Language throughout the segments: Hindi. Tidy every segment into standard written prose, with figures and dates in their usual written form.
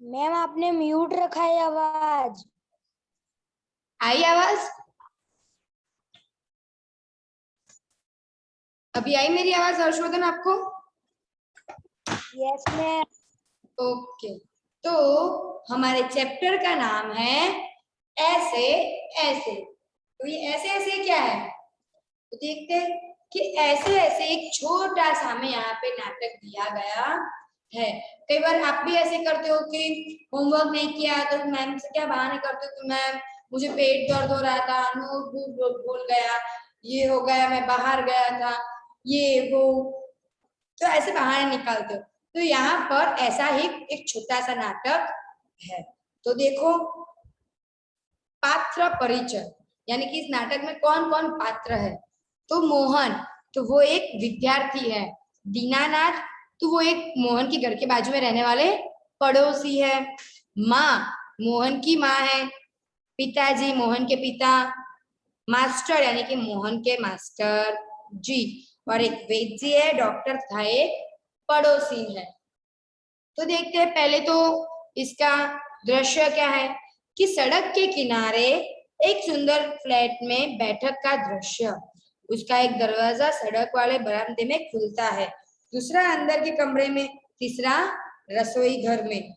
मैम आपने म्यूट रखा है आवाज। आई आवाज? अभी आई मेरी आवाज हर्षवर्धन आपको? Yes ma'am. ओके, तो हमारे चैप्टर का नाम है ऐसे ऐसे। तो ये ऐसे ऐसे क्या है, तो देखते हैं कि ऐसे ऐसे एक छोटा सा हमें यहाँ पे नाटक दिया गया है। कई बार आप भी ऐसे करते हो कि होमवर्क नहीं किया तो मैम से क्या बहाने करते हो कि मैम मुझे पेट दर्द हो रहा था, नोटबुक भूल गया, ये हो गया, मैं बाहर गया था, ये वो, तो ऐसे बहाने निकालते हो। तो यहाँ पर ऐसा ही एक छोटा सा नाटक है। तो देखो, पात्र परिचय, यानी कि इस नाटक में कौन कौन पात्र है। तो मोहन, तो वो एक विद्यार्थी है। दीनानाथ, तो वो एक मोहन के घर के बाजू में रहने वाले पड़ोसी है। माँ, मोहन की माँ है। पिताजी, मोहन के पिता। मास्टर, यानी कि मोहन के मास्टर जी। और एक वैद्य है, डॉक्टर था, एक पड़ोसी है। तो देखते हैं पहले तो इसका दृश्य क्या है कि सड़क के किनारे एक सुंदर फ्लैट में बैठक का दृश्य। उसका एक दरवाजा सड़क वाले बरामदे में खुलता है, दूसरा अंदर के कमरे में, तीसरा रसोई घर में।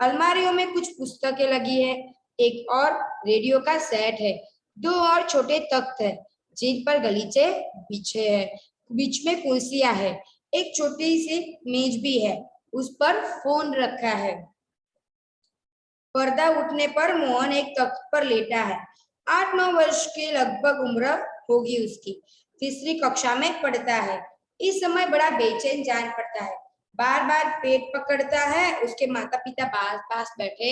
अलमारियों में कुछ पुस्तकें लगी है, एक और रेडियो का सेट है, दो और छोटे तख्त है जिन पर गलीचे बिछे हैं, बीच में कुर्सियां है, एक छोटी सी मेज भी है, उस पर फोन रखा है। पर्दा उठने पर मोहन एक तख्त पर लेटा है। 8-9 वर्ष के लगभग उम्र होगी उसकी। तीसरी कक्षा में पढ़ता है। इस समय बड़ा बेचैन जान पड़ता है, बार बार पेट पकड़ता है। उसके माता पिता पास पास बैठे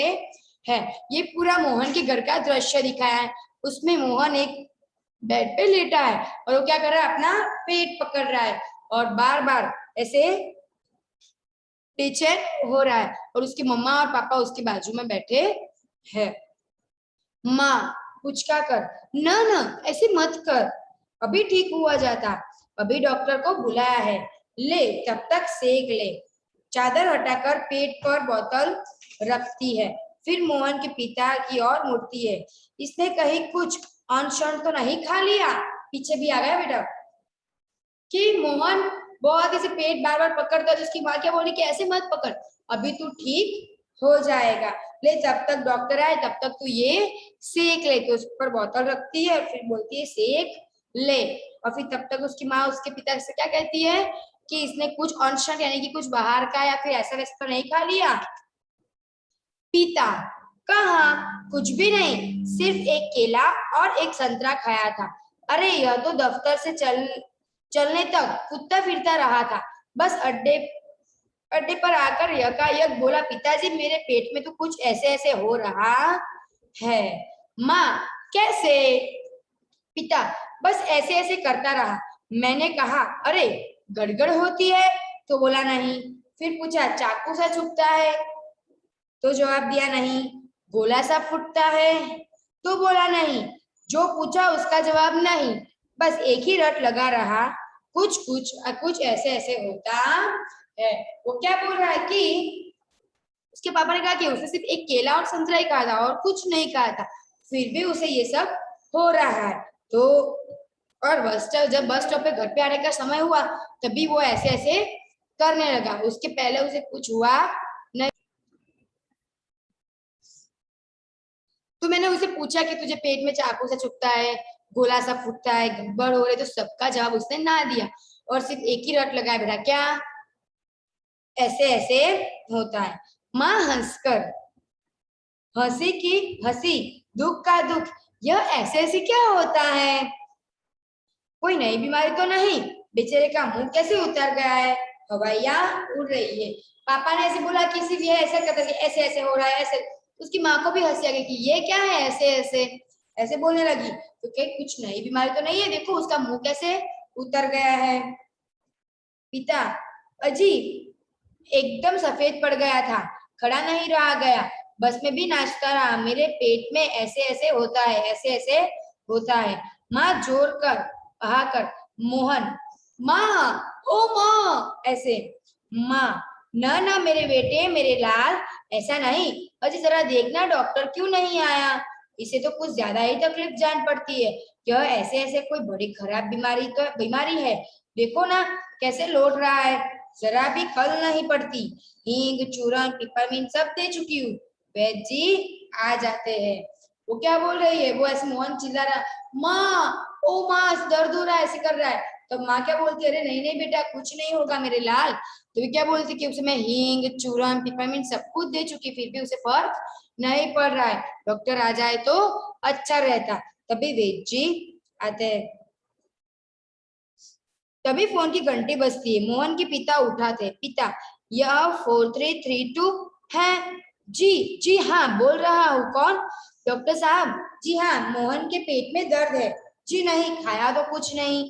हैं। ये पूरा मोहन के घर का दृश्य दिखाया है। उसमें मोहन एक बेड पे लेटा है और वो क्या कर रहा है, अपना पेट पकड़ रहा है और बार बार ऐसे बेचैन हो रहा है। और उसकी मम्मा और पापा उसके बाजू में बैठे हैं। माँ, कुछ क्या कर, ना ना ऐसे मत कर, अभी ठीक हुआ जाता, अभी डॉक्टर को बुलाया है, ले तब तक सेक ले। चादर हटाकर पेट पर बोतल रखती है, फिर मोहन के पिता की ओर मुड़ती है। इसने कहीं कुछ अनशन तो नहीं खा लिया? पीछे भी आ गया बेटा कि मोहन बहुत ऐसे पेट बार बार पकड़ता है, तो उसकी माँ क्या बोली कि ऐसे मत पकड़, अभी तू ठीक हो जाएगा, ले जब तक डॉक्टर आए तब तक तू ये सेक ले। तो उस पर बोतल रखती है और फिर बोलती है सेक ले। और फिर तब तक उसकी माँ उसके पिता से क्या कहती है कि इसने कुछ अनशन यानी कि कुछ बाहर का या फिर ऐसा वैसा तो नहीं खा लिया? पिता, कहा कुछ भी नहीं, सिर्फ एक केला और एक संतरा खाया था। अरे यह तो दफ्तर से चलने तक कूदता फिरता रहा था, बस अड्डे अड्डे पर आकर यकायक बोला, पिताजी मेरे पेट में तो कुछ ऐसे ऐसे हो रहा है। माँ, कैसे? पिता, बस ऐसे ऐसे करता रहा। मैंने कहा अरे गड़गड़ होती है, तो बोला नहीं। फिर पूछा चाकू से चुभता है, तो जवाब दिया नहीं। गोला सा फूटता है, तो बोला नहीं। जो पूछा उसका जवाब नहीं, बस एक ही रट लगा रहा, कुछ कुछ कुछ ऐसे ऐसे होता है। वो क्या बोल रहा है कि उसके पापा ने कहा कि उसे सिर्फ एक केला और संतरा ही कहा था और कुछ नहीं कहा था, फिर भी उसे ये सब हो रहा है। तो और जब बस स्टॉप पे घर पे आने का समय हुआ तभी वो ऐसे ऐसे करने लगा, उसके पहले उसे कुछ हुआ नहीं। तो मैंने उसे पूछा कि तुझे पेट में चाकू से चुभता है, गोला सा फूटता है, गड़बड़ हो रही, तो सबका जवाब उसने ना दिया और सिर्फ एक ही रट लगाया, बेटा क्या ऐसे ऐसे होता है। माँ हंसकर, हंसी की हंसी, दुख का दुख, यह ऐसे ऐसे क्या होता है? कोई नई बीमारी तो नहीं? बेचारे का मुंह कैसे उतर गया है, हवाइयां उड़ रही है। पापा ने ऐसे बोला कि सिर्फ ये ऐसा करता कि ऐसे ऐसे हो रहा है ऐसे। उसकी माँ को भी हंसी आ गई कि ये क्या है ऐसे ऐसे, ऐसे बोलने लगी। तो क्या कुछ नई बीमारी तो नहीं है, देखो उसका मुंह कैसे उतर गया है। पिता, अजी एकदम सफेद पड़ गया था, खड़ा नहीं रहा गया, बस में भी नाचता रहा, मेरे पेट में ऐसे ऐसे होता है, ऐसे ऐसे होता है। माँ जोर कर कर, मोहन, माँ, ओ माँ, ऐसे। माँ, न न मेरे बेटे, मेरे लाल, ऐसा नहीं। अजी जरा देखना डॉक्टर क्यों नहीं आया, इसे तो कुछ ज्यादा ही तकलीफ जान पड़ती है। यह ऐसे ऐसे कोई बड़ी खराब बीमारी है। देखो ना कैसे लौट रहा है, जरा भी कल नहीं पड़ती। हींग, चूरन, पिपरमिंट सब दे चुकी हूँ। वैद्य जी आ जाते हैं। वो क्या बोल रही है, वो ऐसे मोहन चिल्ला रहा, माँ, ओ माँ दर्द हो रहा है, ऐसे कर रहा है। तो माँ क्या बोलती है, अरे नहीं नहीं बेटा कुछ नहीं होगा मेरे लाल। तो वो क्या बोलती कि उसे मैं हींग, चूरन, पिपरमिंट सब कुछ दे चुकी, फिर भी उसे फर्क नहीं पड़ रहा है। डॉक्टर आ जाए तो अच्छा रहता। तभी वैद्य जी आते हैं। तभी फोन की घंटी बजती है। मोहन के पिता उठाते। पिता, यह 4332 है। जी जी हाँ बोल रहा हूँ, कौन? डॉक्टर साहब, जी हाँ मोहन के पेट में दर्द है। जी नहीं, खाया तो कुछ नहीं,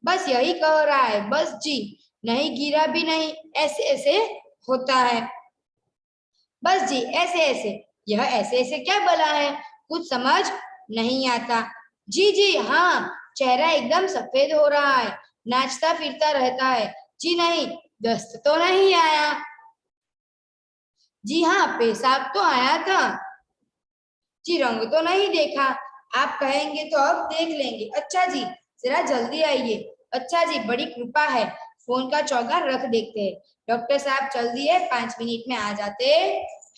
बस यही कह रहा है, बस जी, नहीं गिरा भी नहीं, ऐसे ऐसे होता है, बस जी ऐसे ऐसे। यह ऐसे ऐसे क्या भला है, कुछ समझ नहीं आता। जी जी हाँ, चेहरा एकदम सफेद हो रहा है, नाचता फिरता रहता है। जी नहीं, दस्त तो नहीं आया। जी हाँ, पेशाब तो आया था। जी रंग तो नहीं देखा। आप कहेंगे तो अब देख लेंगे। अच्छा जी, जरा जल्दी आइए। अच्छा जी, बड़ी कृपा है। फोन का चौगा रख देखते हैं। डॉक्टर साहब चल दिए, 5 मिनट में आ जाते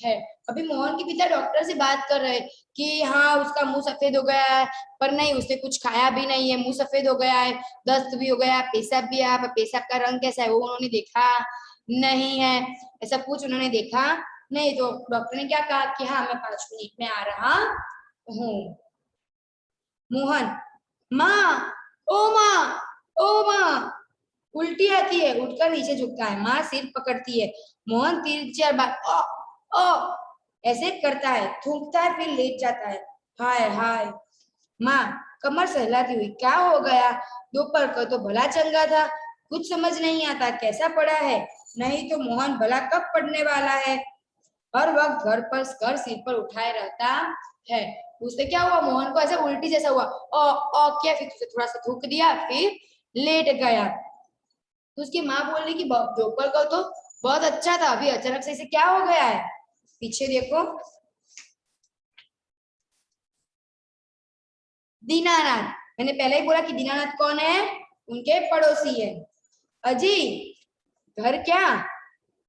हैं। अभी मोहन के पिता डॉक्टर से बात कर रहे हैं कि हाँ उसका मुंह सफेद हो गया है, पर नहीं उसने कुछ खाया भी नहीं है, मुंह सफेद हो गया है, दस्त भी हो गया, पेशाब भी आया, पर पेशाब का रंग कैसा है वो उन्होंने देखा नहीं है। ऐसा कुछ उन्होंने देखा नहीं। तो डॉक्टर ने क्या कहा कि हाँ मैं 5 मिनट में आ रहा हूँ। मोहन, माँ, ओ माँ, ओ माँ, उल्टी आती है, उठकर नीचे झुकता है। माँ सिर पकड़ती है। मोहन 3-4 बार ओ ओ ऐसे करता है, थूकता है, फिर लेट जाता है। हाय हाय। माँ कमर सहलाती हुई, क्या हो गया? दोपहर को तो भला चंगा था, कुछ समझ नहीं आता कैसा पड़ा है। नहीं तो मोहन भला कब पड़ने वाला है, हर वक्त घर सिर पर उठाए रहता है। उससे क्या हुआ, मोहन को ऐसा उल्टी जैसा हुआ, ओ क्या, फिर उसे थोड़ा सा थूक दिया, फिर लेट गया। तो उसकी माँ बोल रही कि दोपहर को तो बहुत अच्छा था, अभी अचानक से इसे क्या हो गया है। पीछे देखो, दीनानाथ, मैंने पहले ही बोला कि दीनानाथ कौन है, उनके पड़ोसी है। अजी, घर क्या,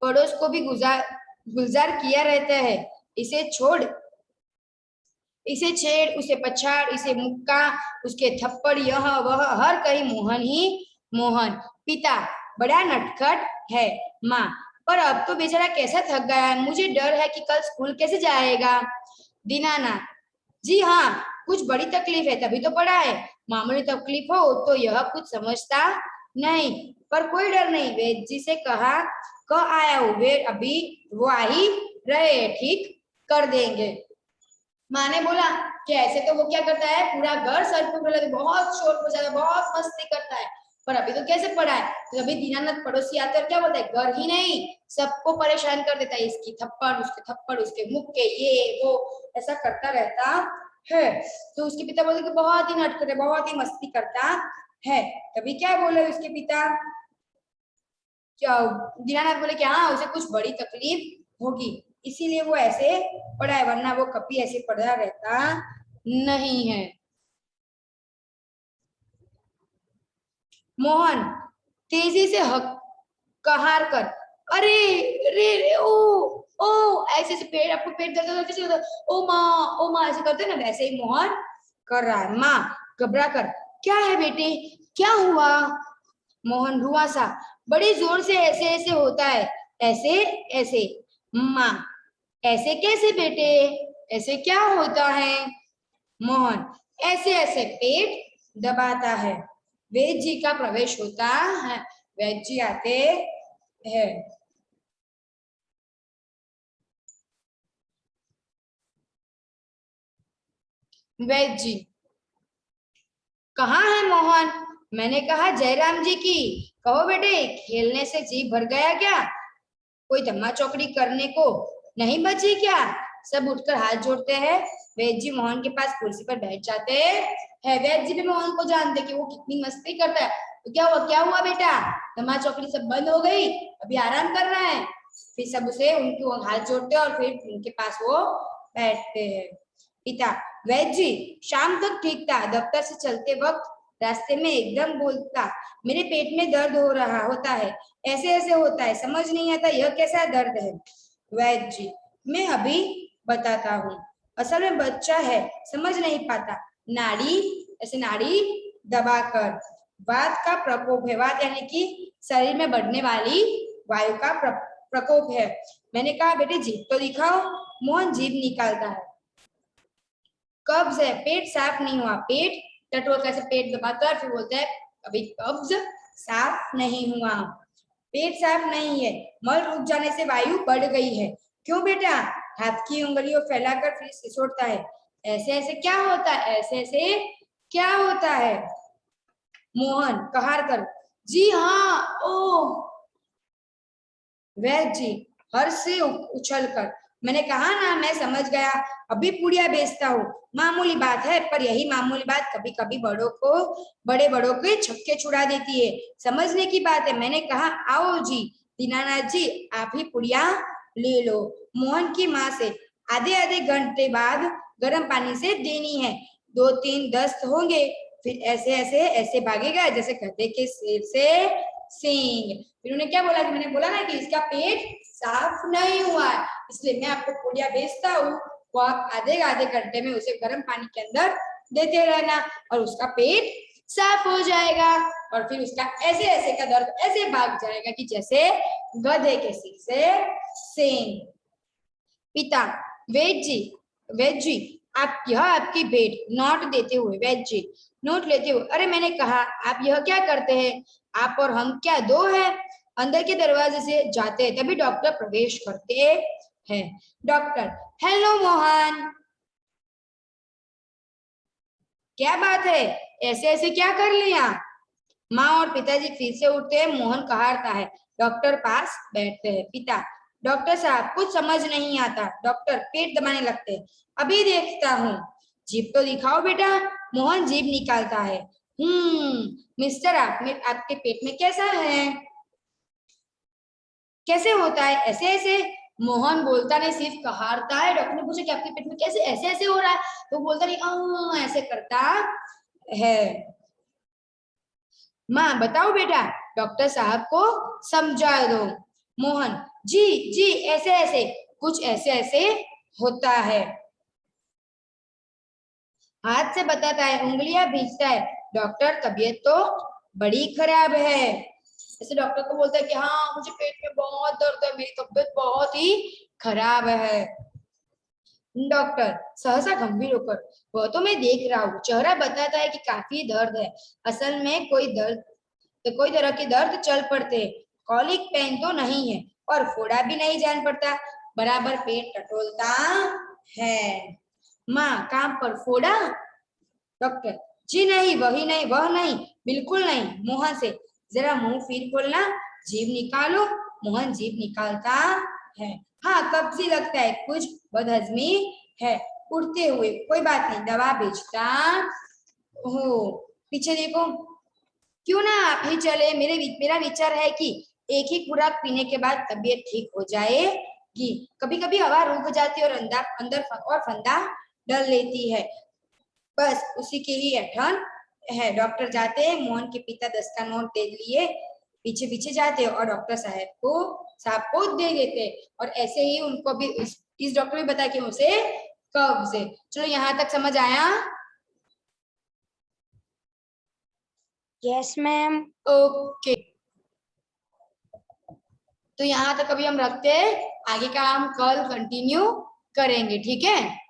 पड़ोस को भी गुलजार किया रहता है। इसे छोड़, इसे छेड़, उसे पछाड़, इसे मुक्का, उसके थप्पड़, यह वह, हर कहीं मोहन ही मोहन। पिता, बड़ा नटखट है। माँ, पर अब तो बेचारा कैसा थक गया है, मुझे डर है कि कल स्कूल कैसे जाएगा। दीनानाथ, जी हाँ, कुछ बड़ी तकलीफ है तभी तो पड़ा है। मामूली तकलीफ हो तो यह कुछ समझता नहीं, पर कोई डर नहीं, वैद्य जी से कह आया हूँ, वे अभी वो आ ही रहे, ठीक कर देंगे। माँ ने बोला कि ऐसे तो वो क्या करता है, पूरा घर सर पे उठा, बहुत शोर मचाता है, बहुत मस्ती करता है, पर अभी तो कैसे पड़ा है। तो अभी दीनानाथ पड़ोसी आते और क्या बोलता है, घर ही नहीं सबको परेशान कर देता है, इसकी थप्पड़ उसके मुक्के, ये वो ऐसा करता रहता है। तो उसके पिता बोलते कि बहुत ही नटखट है, बहुत ही मस्ती करता है। तभी क्या बोले उसके पिता, क्या दीनानाथ बोले कि हाँ उसे कुछ बड़ी तकलीफ होगी, इसीलिए वो ऐसे पड़ा है, वरना वो कभी ऐसे पड़ा रहता नहीं है। मोहन तेजी से कहार कर, अरे रे रे ओ ऐसे से पेट, आपको पेट दर्द होता है, ओ माँ ऐसे करते ना, वैसे ही मोहन कर रहा है। माँ घबरा कर, क्या है बेटे, क्या हुआ? मोहन रुआ सा, बड़ी जोर से ऐसे ऐसे होता है, ऐसे ऐसे। माँ, ऐसे कैसे बेटे, ऐसे क्या होता है? मोहन, ऐसे ऐसे पेट दबाता है। वैद्य जी का प्रवेश होता है। वैद्य जी आते हैं। वैद्य जी, कहाँ है मोहन? मैंने कहा जयराम जी की। कहो बेटे, खेलने से जी भर गया क्या? कोई धम्मा चौकड़ी करने को नहीं बची क्या? सब उठकर हाथ जोड़ते हैं। वैद्य जी मोहन के पास कुर्सी पर बैठ जाते हैं। वैद्य जी भी मोहन को जानते कि वो कितनी मस्ती करता है। तो क्या हुआ बेटा, धम्मा चौकड़ी सब बंद हो गई, अभी आराम कर रहा है? फिर सब उसे उनके वो हाथ जोड़ते और फिर उनके पास वो बैठते हैं। पिता, वैद्य जी शाम तक ठीक था, दफ्तर से चलते वक्त रास्ते में एकदम बोलता, मेरे पेट में दर्द हो रहा होता है, ऐसे ऐसे होता है, समझ नहीं आता यह कैसा दर्द है। वैद्य जी, मैं अभी बताता हूँ, असल में बच्चा है, समझ नहीं पाता, नाड़ी ऐसे नाड़ी दबाकर, वात का प्रकोप है, वात यानी कि शरीर में बढ़ने वाली वायु का प्रकोप है। मैंने कहा बेटे जीभ तो दिखाओ। मोहन जीभ निकालता है। कब्ज है, पेट साफ नहीं हुआ, पेट टटोल कैसे पेट दबाकर फिर बोलता है अभी कब्ज साफ नहीं हुआ, पेट साफ नहीं है, मल रुक जाने से वायु बढ़ गई है। क्यों बेटा? हाथ की उंगलियों फैलाकर फिर सिसोड़ता है, ऐसे ऐसे क्या होता है, ऐसे ऐसे क्या होता है? मोहन कहार कर, जी हाँ, ओ। वैद्य जी हर्ष से उछल कर, मैंने कहा ना, मैं समझ गया, अभी पुड़िया बेचता हूँ, मामूली बात है, पर यही मामूली बात कभी कभी बड़े बड़ों के छक्के छुड़ा देती है, समझने की बात है। मैंने कहा आओ जी, दीनानाथ जी आप ही पुड़िया ले लो। मोहन की माँ से आधे आधे घंटे बाद गर्म पानी से देनी है, 2-3 दस्त होंगे, फिर ऐसे ऐसे ऐसे भागेगा जैसे गधे के सिर से सींग। फिर उन्हें क्या बोला कि मैंने बोला ना कि इसका पेट साफ नहीं हुआ है, इसलिए मैं आपको पुड़िया बेचता हूँ, वो आप आधे आधे घंटे में उसे गर्म पानी के अंदर देते रहना और उसका पेट साफ हो जाएगा और फिर उसका ऐसे ऐसे का दर्द ऐसे भाग जाएगा कि जैसे गधे के सिर से सींग। पिता, वैद्य जी आप यह आपकी भेंट, नोट देते हुए, वैद्य जी नोट लेते हुए, अरे मैंने कहा आप यह क्या करते हैं, आप और हम क्या दो हैं? अंदर के दरवाजे से जाते हैं तभी डॉक्टर प्रवेश करते हैं। डॉक्टर, हेलो मोहन, क्या बात है, ऐसे ऐसे क्या कर लिया? माँ और पिताजी फिर से उठते हैं, मोहन कहारता है, डॉक्टर पास बैठते हैं। पिता, डॉक्टर साहब कुछ समझ नहीं आता। डॉक्टर पेट दबाने लगते हैं, अभी देखता हूँ, जीभ तो दिखाओ बेटा। मोहन जीभ निकालता है, मिस्टर आपके पेट में कैसा है, कैसे होता है, ऐसे ऐसे? मोहन बोलता नहीं, सिर्फ कहारता है। डॉक्टर ने पूछा कि आपके पेट में कैसे ऐसे ऐसे हो रहा है, तो बोलता नहीं ऐसे करता है। माँ बताओ बेटा, डॉक्टर साहब को समझा दो। मोहन, जी जी ऐसे ऐसे, कुछ ऐसे ऐसे होता है, हाथ से बताता है, उंगलियां भींचता है। डॉक्टर तबीयत तो बड़ी खराब है, ऐसे डॉक्टर को बोलता है कि हाँ मुझे पेट में बहुत दर्द है, मेरी तबीयत बहुत ही खराब है। डॉक्टर सहसा गंभीर होकर, वह तो मैं देख रहा हूँ, चेहरा बताता है कि काफी दर्द है, असल में कोई तरह के दर्द चल पड़ते हैं, कॉलिक पेन तो नहीं है और फोड़ा भी नहीं जान पड़ता, बराबर पेट टटोलता है। माँ, काम पर फोड़ा? डॉक्टर, जी नहीं, वही नहीं, वह नहीं, बिल्कुल नहीं। मोहन से, जरा मुंह फिर खोलना, जीभ निकालो। मोहन जीभ निकालता है, हाँ कब्जी लगता है, कुछ बदहजमी है, उठते हुए, कोई बात नहीं, दवा बेचता हो। पीछे देखो, क्यों ना आप ही चले, मेरा विचार है कि एक ही खुराक पीने के बाद तबीयत ठीक हो जाएगी, कभी कभी हवा रुक जाती है और अंदर और फंदा डल लेती है, बस उसी के ही ऐठन है। डॉक्टर जाते हैं, मोहन के पिता 10 का नोट दे लिए पीछे पीछे जाते हैं और डॉक्टर साहब को दे देते, और ऐसे ही उनको भी इस डॉक्टर ने बताया कि उसे कब्ज है। चलो यहाँ तक समझ आया? Yes ma'am. ओके, तो यहाँ तक अभी हम रखते हैं, आगे का हम कल कंटिन्यू करेंगे, ठीक है?